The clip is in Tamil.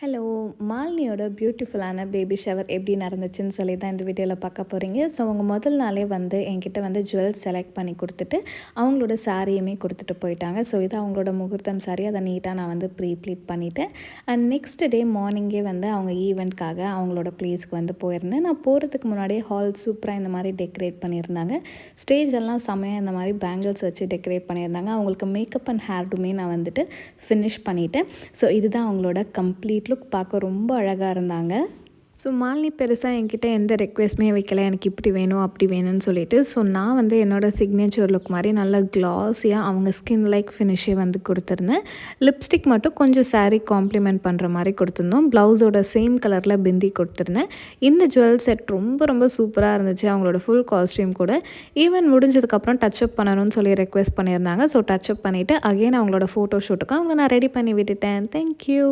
ஹலோ! மாலினியோட பியூட்டிஃபுல்லான பேபி ஷவர் எப்படி நடந்துச்சுன்னு சொல்லி தான் இந்த வீடியோவில் பார்க்க போகிறீங்க. ஸோ அவங்க முதல் நாளே வந்து என்கிட்ட வந்து ஜுவல்ஸ் செலக்ட் பண்ணி கொடுத்துட்டு, அவங்களோட சாரியுமே கொடுத்துட்டு போயிட்டாங்க. ஸோ இது அவங்களோட முகூர்த்தம் சாரி. அதை நீட்டாக நான் வந்து ப்ளீட் பண்ணிவிட்டேன். அண்ட் நெக்ஸ்ட் டே மார்னிங்கே வந்து அவங்க ஈவெண்ட்காக அவங்களோட ப்ளேஸ்க்கு வந்து போயிருந்தேன். நான் போகிறதுக்கு முன்னாடியே ஹால் சூப்பராக இந்த மாதிரி டெக்கரேட் பண்ணியிருந்தாங்க. ஸ்டேஜ் எல்லாம் செம்மையாக இந்த மாதிரி பேங்கிள்ஸ் வச்சு டெக்கரேட் பண்ணியிருந்தாங்க. அவங்களுக்கு மேக்கப் அண்ட் ஹேர்டுமே நான் வந்துட்டு ஃபினிஷ் பண்ணிவிட்டேன். ஸோ இதுதான் அவங்களோட கம்ப்ளீட் லுக். பார்க்க ரொம்ப அழகாக இருந்தாங்க. ஸோ மாலினி பெருசாக என்கிட்ட எந்த ரெக்வெஸ்ட்டுமே வைக்கல, எனக்கு இப்படி வேணும் அப்படி வேணும்னு சொல்லிட்டு. ஸோ நான் வந்து என்னோடய சிக்னேச்சர் லுக் மாதிரி நல்லா க்ளாஸியாக அவங்க ஸ்கின் லைக் ஃபினிஷே வந்து கொடுத்துருந்தேன். லிப்ஸ்டிக் மட்டும் கொஞ்சம் சாரீ காம்ப்ளிமெண்ட் பண்ணுற மாதிரி கொடுத்துருந்தோம். ப்ளவுஸோட சேம் கலரில் பிந்தி கொடுத்துருந்தேன். இந்த ஜுவல் செட் ரொம்ப ரொம்ப சூப்பராக இருந்துச்சு. அவங்களோட ஃபுல் காஸ்டியூம் கூட ஈவன் முடிஞ்சதுக்கப்புறம் டச்சப் பண்ணணும்னு சொல்லி ரெக்வெஸ்ட் பண்ணியிருந்தாங்க. ஸோ டச்சப் பண்ணிவிட்டு அகெயின் அவங்களோட ஃபோட்டோ ஷூட்டுக்கு அவங்கள நான் ரெடி பண்ணி விட்டுட்டேன். தேங்க்யூ.